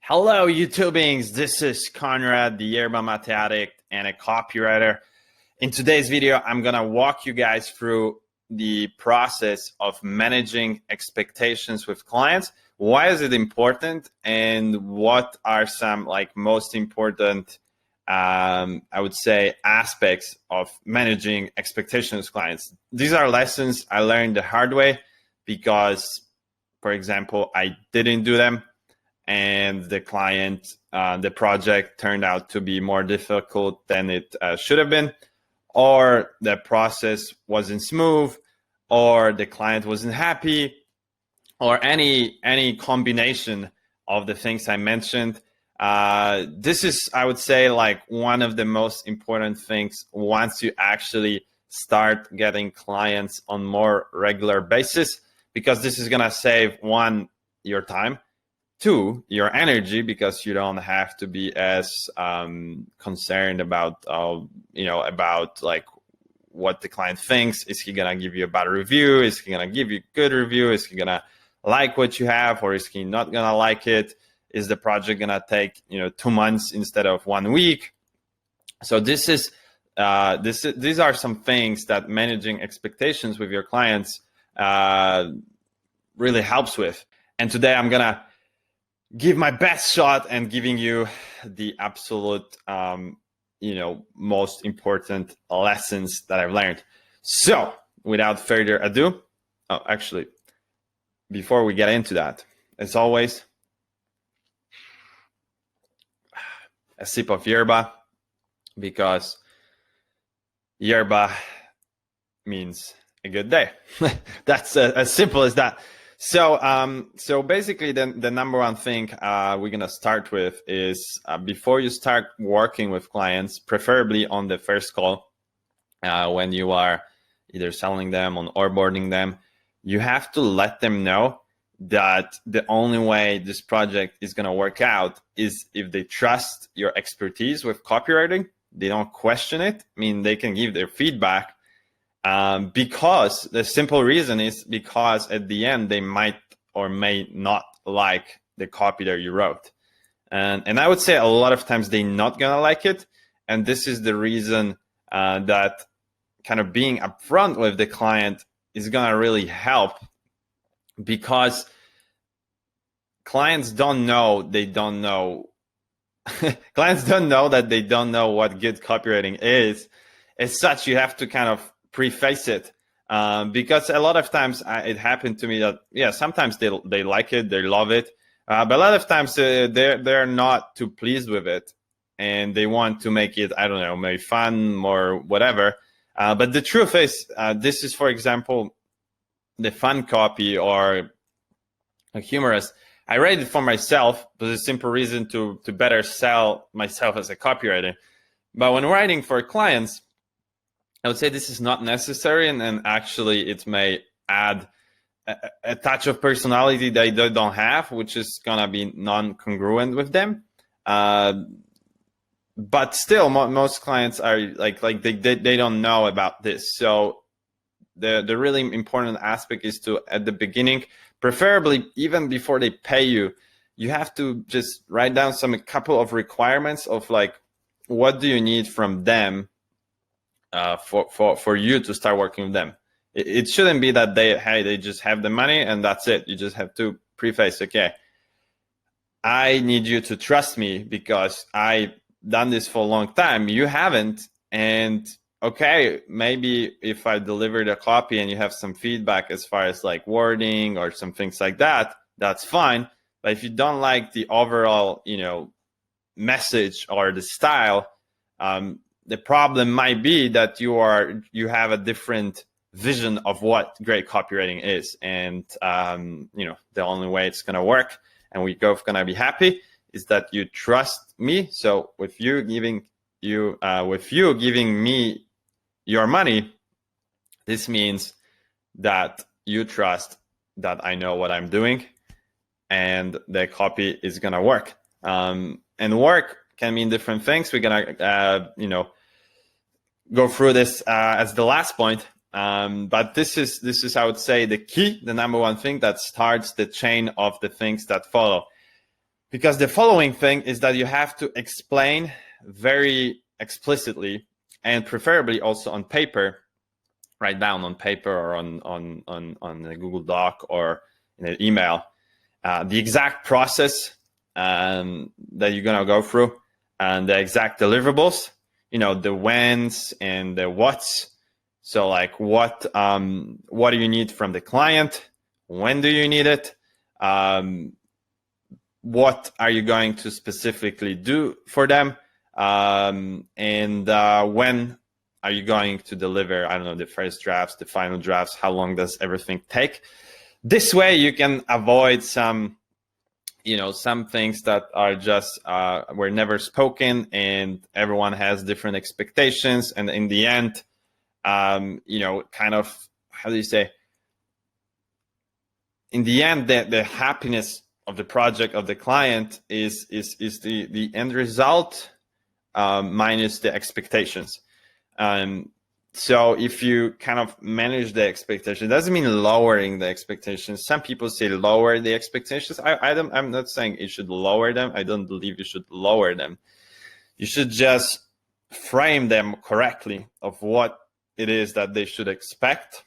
Hello, YouTubings. This is Konrad, the Yerba Addict and a copywriter. In today's video, I'm going to walk you guys through the process of managing expectations with clients. Why is it important, and what are some most important, I would say, aspects of managing expectations with clients? These are lessons I learned the hard way because, for example, I didn't do them. And the the project turned out to be more difficult than it should have been, or the process wasn't smooth, or the client wasn't happy, or any combination of the things I mentioned. This is, I would say, one of the most important things once you actually start getting clients on more regular basis, because this is going to save, one, your time, two, your energy, because you don't have to be as concerned about what the client thinks. Is he gonna give you a bad review? Is he gonna give you a good review? Is he gonna like what you have, or is he not gonna like it? Is the project gonna take 2 months instead of 1 week? So these are some things that managing expectations with your clients really helps with. And today I'm gonna give my best shot and giving you the absolute, most important lessons that I've learned. So without further ado, actually, before we get into that, as always, a sip of Yerba, because Yerba means a good day. That's as simple as that. So basically, the number one thing we're gonna start with is before you start working with clients, preferably on the first call, when you are either selling them or onboarding them, you have to let them know that the only way this project is gonna work out is if they trust your expertise with copywriting. They don't question it. I mean, they can give their feedback. Because the simple reason is because at the end they might or may not like the copy that you wrote, and I would say a lot of times they're not gonna like it, and this is the reason that kind of being upfront with the client is gonna really help, because clients don't know they don't know clients don't know that they don't know what good copywriting is. As such, you have to kind of preface it, because a lot of times it happened to me that sometimes they like it, they love it, but a lot of times they're not too pleased with it, and they want to make it, I don't know, maybe fun or whatever. But the truth is, this is, for example, the fun copy or a humorous. I write it for myself for the simple reason to better sell myself as a copywriter. But when writing for clients, I would say this is not necessary, and actually it may add a touch of personality they don't have, which is gonna be non-congruent with them. But still, most clients are they don't know about this. So the really important aspect is to, at the beginning, preferably even before they pay you, you have to just write down a couple of requirements of what do you need from them. For you to start working with them. It shouldn't be that they just have the money and that's it. You just have to preface, okay, I need you to trust me because I've done this for a long time. You haven't, and okay, maybe if I deliver the copy and you have some feedback as far as wording or some things like that, that's fine. But if you don't like the overall, message or the style, the problem might be that you have a different vision of what great copywriting is, and the only way it's gonna work and we both gonna be happy is that you trust me. So with you giving me your money, this means that you trust that I know what I'm doing and the copy is gonna work. And work can mean different things. We're gonna go through this as the last point, but this is I would say the key, the number one thing that starts the chain of the things that follow. Because the following thing is that you have to explain very explicitly, and preferably also on paper, write down on paper or on a Google Doc or in an email, the exact process that you're gonna go through, and the exact deliverables, the whens and the whats. So like what do you need from the client? When do you need it? What are you going to specifically do for them? And when are you going to deliver, I don't know, the first drafts, the final drafts? How long does everything take? This way you can avoid some things that are just were never spoken, and everyone has different expectations. And in the end, kind of, how do you say? In the end, the happiness of the project of the client is the end result minus the expectations. So if you kind of manage the expectations, it doesn't mean lowering the expectations. Some people say lower the expectations. I'm not saying you should lower them. I don't believe you should lower them. You should just frame them correctly of what it is that they should expect,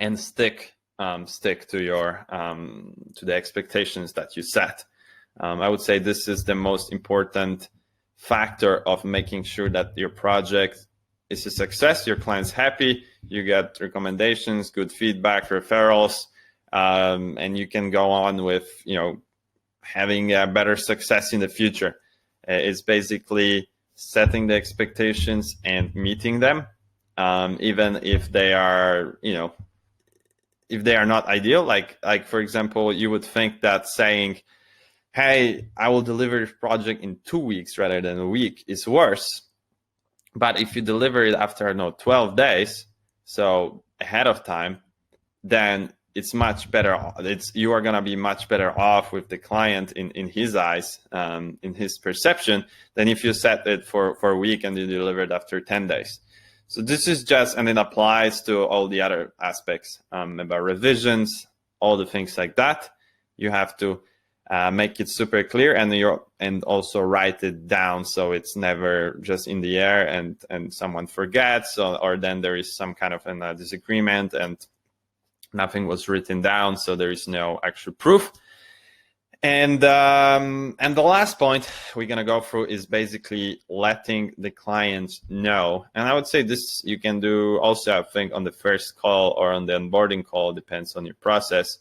and stick to your to the expectations that you set. I would say this is the most important factor of making sure that your project is a success, your client's happy, you get recommendations, good feedback, referrals, and you can go on with having a better success in the future. It's basically setting the expectations and meeting them, even if they are if they are not ideal. Like for example, you would think that saying, hey, I will deliver this project in 2 weeks rather than a week is worse. But if you deliver it after 12 days, so ahead of time, then it's much better. You are going to be much better off with the client in his eyes, in his perception, than if you set it for a week and you deliver it after 10 days. So this is just, and it applies to all the other aspects about revisions, all the things like that. You have to make it super clear, and also write it down, so it's never just in the air and someone forgets, or then there is some kind of a disagreement and nothing was written down, so there is no actual proof. And the last point we're gonna go through is basically letting the clients know. And I would say this you can do also, I think, on the first call or on the onboarding call, depends on your process.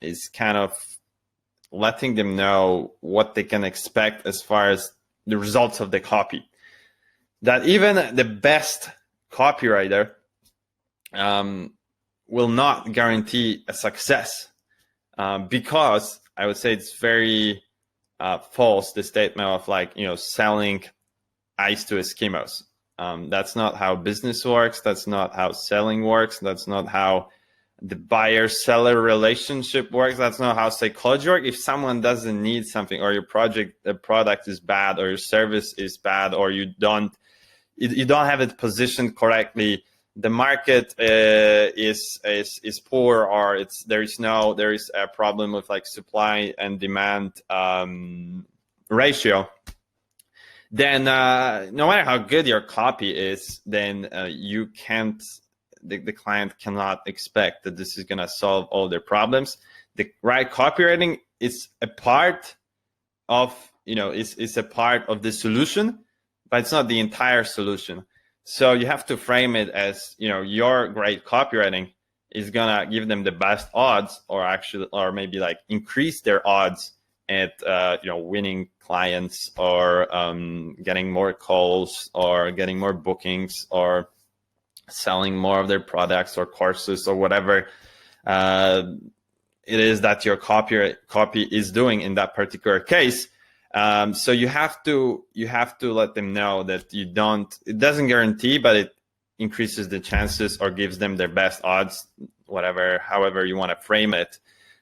Is kind of letting them know what they can expect as far as the results of the copy. That even the best copywriter will not guarantee a success, because I would say it's very false, the statement of selling ice to Eskimos. That's not how business works. That's not how selling works. That's not how the buyer-seller relationship works. That's not how psychology works. If someone doesn't need something, or the product is bad, or your service is bad, or you don't have it positioned correctly, the market is poor, or there is a problem with supply and demand ratio, then no matter how good your copy is, then the client cannot expect that this is going to solve all their problems. The right copywriting is a part of is a part of the solution, but it's not the entire solution. So you have to frame it as your great copywriting is gonna give them the best odds, or maybe increase their odds at winning clients, or getting more calls, or getting more bookings, or selling more of their products or courses, or whatever it is that your copy is doing in that particular case. So you have to let them know that it doesn't guarantee, but it increases the chances, or gives them their best odds, however you want to frame it.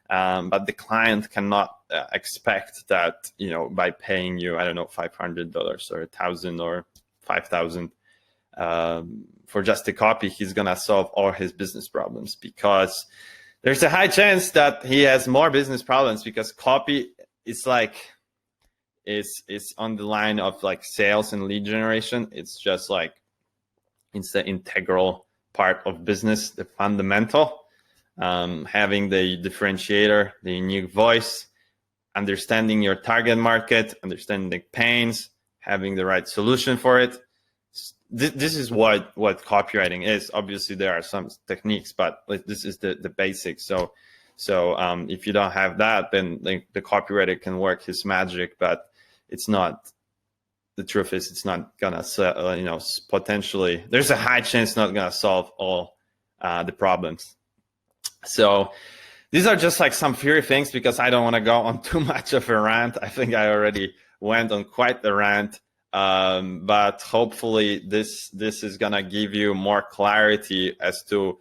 But the client cannot expect that, by paying you, I don't know, $500 or $1,000 or $5,000 for just a copy, he's going to solve all his business problems, because there's a high chance that he has more business problems, because copy is like, it's on the line of like sales and lead generation. It's just like, it's the integral part of business, the fundamental. Having the differentiator, the unique voice, understanding your target market, understanding the pains, having the right solution for it. This is what copywriting is. Obviously, there are some techniques, but this is the basics. So if you don't have that, then the copywriter can work his magic, but it's not. The truth is, it's not gonna, potentially, there's a high chance it's not gonna solve all the problems. So these are just like some few things, because I don't want to go on too much of a rant. I think I already went on quite the rant, but hopefully this is gonna give you more clarity as to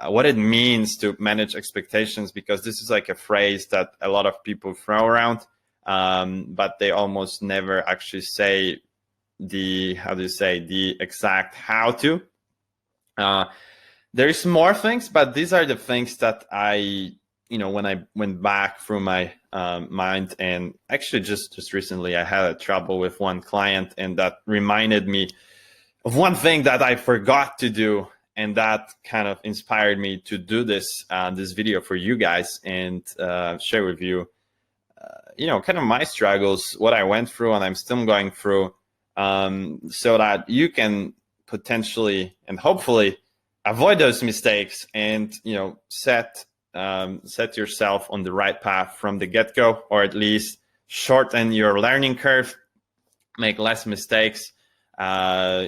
what it means to manage expectations, because this is like a phrase that a lot of people throw around, but they almost never actually say the exact how to. There's more things, but these are the things that I, when I went back through my mind, and actually just recently I had a trouble with one client, and that reminded me of one thing that I forgot to do, and that kind of inspired me to do this video for you guys, and share with you, kind of my struggles, what I went through and I'm still going through, so that you can potentially and hopefully avoid those mistakes, and set yourself on the right path from the get-go, or at least shorten your learning curve, make less mistakes, have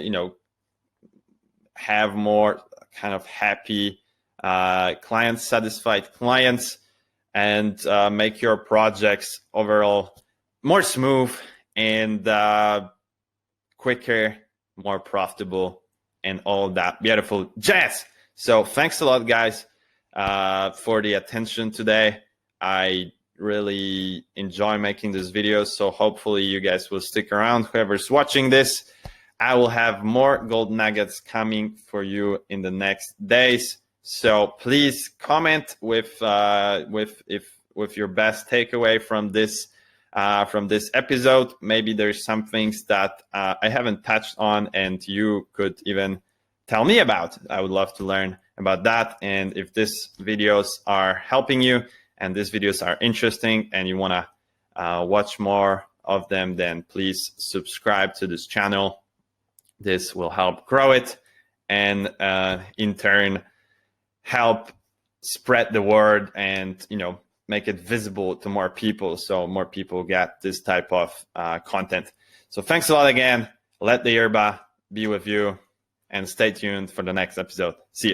more kind of happy clients, satisfied clients, and make your projects overall more smooth and quicker, more profitable, and all that beautiful jazz. So thanks a lot, guys, for the attention today. I really enjoy making these videos, so hopefully you guys will stick around. Whoever's watching this, I will have more gold nuggets coming for you in the next days. So please comment with your best takeaway from this episode. Maybe there's some things that I haven't touched on, and you could even tell me about. I would love to learn about that. And if these videos are helping you, and these videos are interesting, and you want to watch more of them, then please subscribe to this channel. This will help grow it, and in turn help spread the word, and make it visible to more people, so more people get this type of content. So thanks a lot again. Let the Yerba be with you, and stay tuned for the next episode. See you.